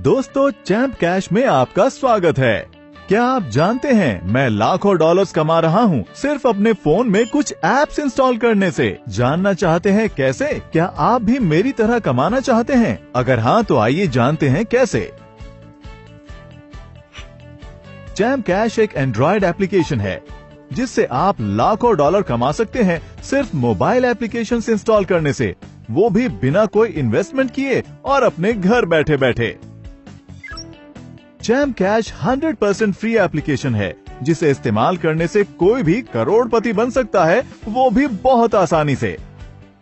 दोस्तों, champ cash में आपका स्वागत है। क्या आप जानते हैं मैं लाखों डॉलर्स कमा रहा हूँ सिर्फ अपने फोन में कुछ एप्स इंस्टॉल करने से। जानना चाहते हैं कैसे? क्या आप भी मेरी तरह कमाना चाहते हैं? अगर हाँ तो आइए जानते हैं कैसे। चैम्प कैश एक एंड्रॉइड एप्लीकेशन है जिससे आप लाखों डॉलर कमा सकते हैं सिर्फ मोबाइल एप्लीकेशन इंस्टॉल करने से, वो भी बिना कोई इन्वेस्टमेंट किए और अपने घर बैठे बैठे। चैम्प कैश 100% फ्री एप्लीकेशन है जिसे इस्तेमाल करने से कोई भी करोड़पति बन सकता है, वो भी बहुत आसानी से।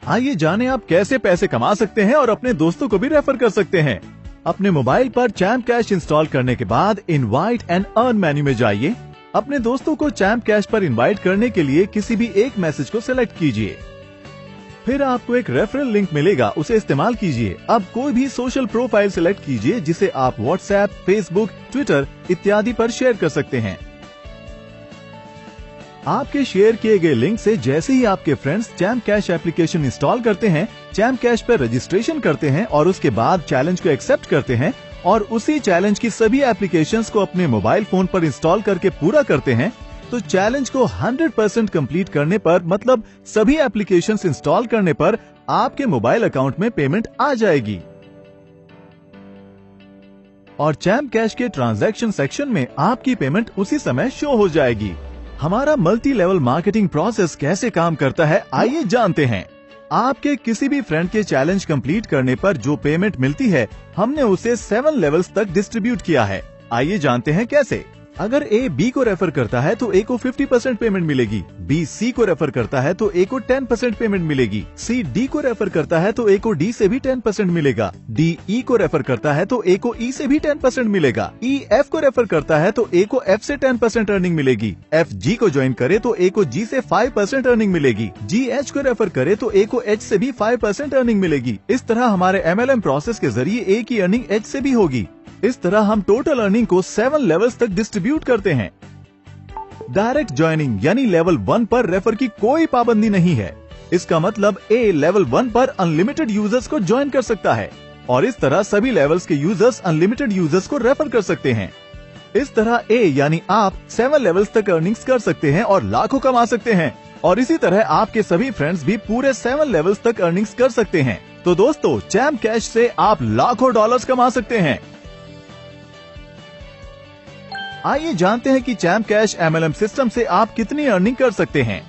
आइए जानें आप कैसे पैसे कमा सकते हैं और अपने दोस्तों को भी रेफर कर सकते हैं। अपने मोबाइल पर चैम्प कैश इंस्टॉल करने के बाद इनवाइट एंड अर्न मेन्यू में जाइए। अपने दोस्तों को चैम्प कैश पर इनवाइट करने के लिए किसी भी एक मैसेज को सिलेक्ट कीजिए। फिर आपको एक रेफरल लिंक मिलेगा, उसे इस्तेमाल कीजिए। अब कोई भी सोशल प्रोफाइल सिलेक्ट कीजिए जिसे आप व्हाट्सएप, फेसबुक, ट्विटर इत्यादि पर शेयर कर सकते हैं। आपके शेयर किए गए लिंक से जैसे ही आपके friends champ cash application install करते हैं, चैम्प कैश पर रजिस्ट्रेशन करते हैं और उसके बाद चैलेंज को एक्सेप्ट करते हैं और उसी चैलेंज की सभी एप्लीकेशंस को अपने मोबाइल फोन पर इंस्टॉल करके पूरा करते हैं, तो चैलेंज को 100% कंप्लीट करने पर, मतलब सभी एप्लीकेशंस इंस्टॉल करने पर आपके मोबाइल अकाउंट में पेमेंट आ जाएगी और चैम्प कैश के ट्रांजैक्शन सेक्शन में आपकी पेमेंट उसी समय शो हो जाएगी। हमारा मल्टी लेवल मार्केटिंग प्रोसेस कैसे काम करता है, आइए जानते हैं। आपके किसी भी फ्रेंड के चैलेंज कंप्लीट करने पर जो पेमेंट मिलती है, हमने उसे 7 लेवल्स तक डिस्ट्रीब्यूट किया है। आइए जानते हैं कैसे। अगर ए बी को रेफर करता है तो ए को 50% पेमेंट मिलेगी, बी सी को रेफर करता है तो ए को 10% पेमेंट मिलेगी, सी डी को रेफर करता है तो ए को डी से भी 10% मिलेगा, डी ई को रेफर करता है तो ए को ई से भी 10% मिलेगा, ई एफ को रेफर करता है तो ए को एफ से 10% अर्निंग मिलेगी, एफ जी को ज्वाइन करे तो ए को जी से 5% अर्निंग मिलेगी, जी एच को रेफर करे तो ए को एच से भी 5% अर्निंग मिलेगी। इस तरह हमारे MLM प्रोसेस के जरिए ए की अर्निंग एच से भी होगी। इस तरह हम टोटल अर्निंग को 7 लेवल्स तक डिस्ट्रीब्यूट करते हैं। डायरेक्ट ज्वाइनिंग यानी लेवल 1 पर रेफर की कोई पाबंदी नहीं है। इसका मतलब ए लेवल 1 पर अनलिमिटेड यूजर्स को ज्वाइन कर सकता है और इस तरह सभी लेवल्स के यूजर्स अनलिमिटेड यूजर्स को रेफर कर सकते हैं। इस तरह ए यानी आप 7 लेवल्स तक अर्निंग्स कर सकते हैं और लाखों कमा सकते हैं और इसी तरह आपके सभी फ्रेंड्स भी पूरे 7 लेवल्स तक अर्निंग्स कर सकते हैं। तो दोस्तों, चैम्प कैश से आप लाखों डॉलर्स कमा सकते हैं। आइए जानते हैं कि चैम्प कैश MLM सिस्टम से आप कितनी अर्निंग कर सकते हैं।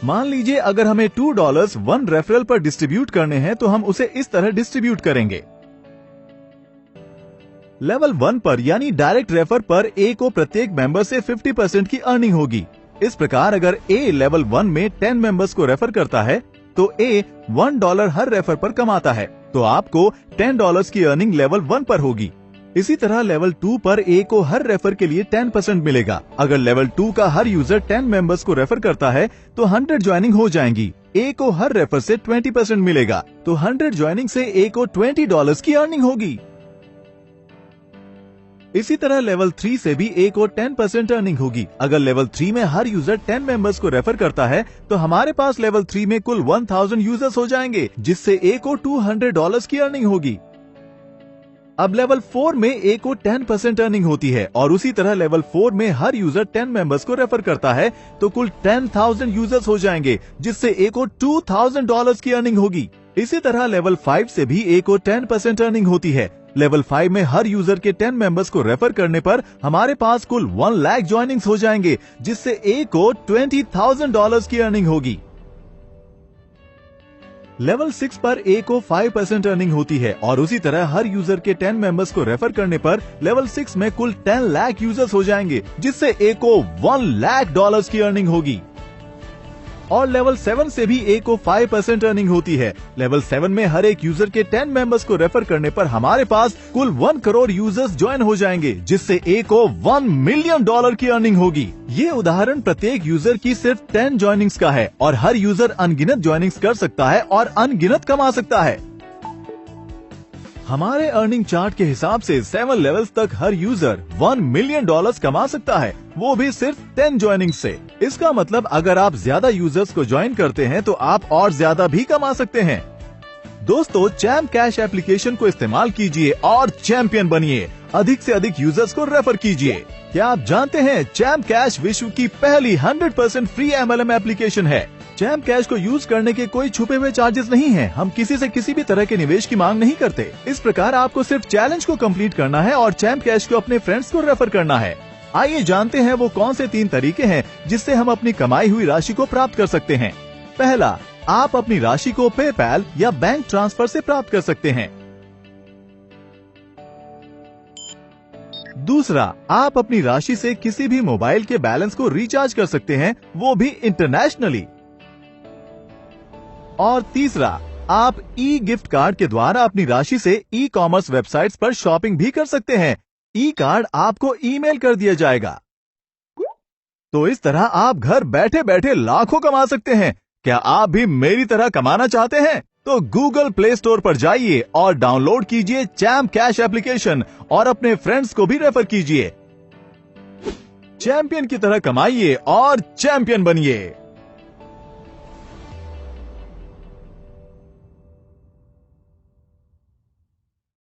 मान लीजिए अगर हमें $2 1 रेफरल पर डिस्ट्रीब्यूट करने हैं तो हम उसे इस तरह डिस्ट्रीब्यूट करेंगे। लेवल 1 पर यानी डायरेक्ट रेफर पर ए को प्रत्येक मेंबर से 50% की अर्निंग होगी। इस प्रकार अगर ए लेवल 1 में 10 मेंबर्स को रेफर करता है तो ए $1 हर रेफर पर कमाता है, तो आपको $10 की अर्निंग लेवल 1 पर होगी। इसी तरह लेवल 2 पर ए को हर रेफर के लिए 10% मिलेगा। अगर लेवल 2 का हर यूजर 10 मेंबर्स को रेफर करता है तो 100 ज्वाइनिंग हो जाएंगी। ए को हर रेफर से 20% मिलेगा, तो 100 ज्वाइनिंग से ए को $20 की अर्निंग होगी। इसी तरह लेवल 3 से भी ए को 10% अर्निंग होगी। अगर लेवल 3 में हर यूजर 10 मेंबर्स को रेफर करता है तो हमारे पास लेवल 3 में कुल 1000 यूजर्स हो जाएंगे, जिससे ए को $200 की अर्निंग होगी। अब लेवल 4 में ए को 10% अर्निंग होती है और उसी तरह लेवल 4 में हर यूजर 10 मेंबर्स को रेफर करता है तो कुल 10,000 यूजर्स हो जाएंगे, जिससे ए को $2,000 की अर्निंग होगी। इसी तरह लेवल 5 से भी ए को 10% अर्निंग होती है। लेवल 5 में हर यूजर के 10 मेंबर्स को रेफर करने पर हमारे पास कुल 1 लाख ज्वाइनिंग्स हो जाएंगे, जिससे ए को $20,000 की अर्निंग होगी। लेवल 6 पर ए को 5% अर्निंग होती है और उसी तरह हर यूजर के 10 मेंबर्स को रेफर करने पर लेवल 6 में कुल 10 लाख यूजर्स हो जाएंगे, जिससे ए को $1 लाख की अर्निंग होगी। और लेवल 7 से भी ए को 5% अर्निंग होती है। लेवल 7 में हर एक यूजर के 10 मेंबर्स को रेफर करने पर हमारे पास कुल 1 करोड़ यूजर्स ज्वाइन हो जाएंगे, जिससे ए को $1 मिलियन की अर्निंग होगी। ये उदाहरण प्रत्येक यूजर की सिर्फ 10 ज्वाइनिंग्स का है और हर यूजर अनगिनत ज्वाइनिंग्स कर सकता है और अनगिनत कमा सकता है। हमारे अर्निंग चार्ट के हिसाब से 7 लेवल्स तक हर यूजर $1 मिलियन कमा सकता है, वो भी सिर्फ 10 ज्वाइनिंग से। इसका मतलब अगर आप ज्यादा यूजर्स को ज्वाइन करते हैं तो आप और ज्यादा भी कमा सकते हैं। दोस्तों, चैम्प कैश एप्लीकेशन को इस्तेमाल कीजिए और चैंपियन बनिए। अधिक से अधिक यूजर्स को रेफर कीजिए। क्या आप जानते हैं चैम्प कैश विश्व की पहली 100% फ्री MLM एप्लीकेशन है। चैम्प कैश को यूज करने के कोई छुपे हुए चार्जेस नहीं हैं। हम किसी से किसी भी तरह के निवेश की मांग नहीं करते। इस प्रकार आपको सिर्फ चैलेंज को कंप्लीट करना है और चैम्प कैश को अपने फ्रेंड्स को रेफर करना है। आइए जानते हैं वो कौन से 3 तरीके हैं जिससे हम अपनी कमाई हुई राशि को प्राप्त कर सकते हैं। पहला, आप अपनी राशि को पेपैल या बैंक ट्रांसफर से प्राप्त कर सकते हैं। दूसरा, आप अपनी राशि से किसी भी मोबाइल के बैलेंस को रिचार्ज कर सकते हैं, वो भी इंटरनेशनली। और तीसरा, आप ई गिफ्ट कार्ड के द्वारा अपनी राशि से ई कॉमर्स वेबसाइट्स पर शॉपिंग भी कर सकते हैं। ई कार्ड आपको ईमेल कर दिया जाएगा। तो इस तरह आप घर बैठे बैठे लाखों कमा सकते हैं। क्या आप भी मेरी तरह कमाना चाहते हैं? तो गूगल प्ले स्टोर पर जाइए और डाउनलोड कीजिए चैम्प कैश एप्लीकेशन और अपने फ्रेंड्स को भी रेफर कीजिए। चैंपियन की तरह कमाइए और चैंपियन बनिए।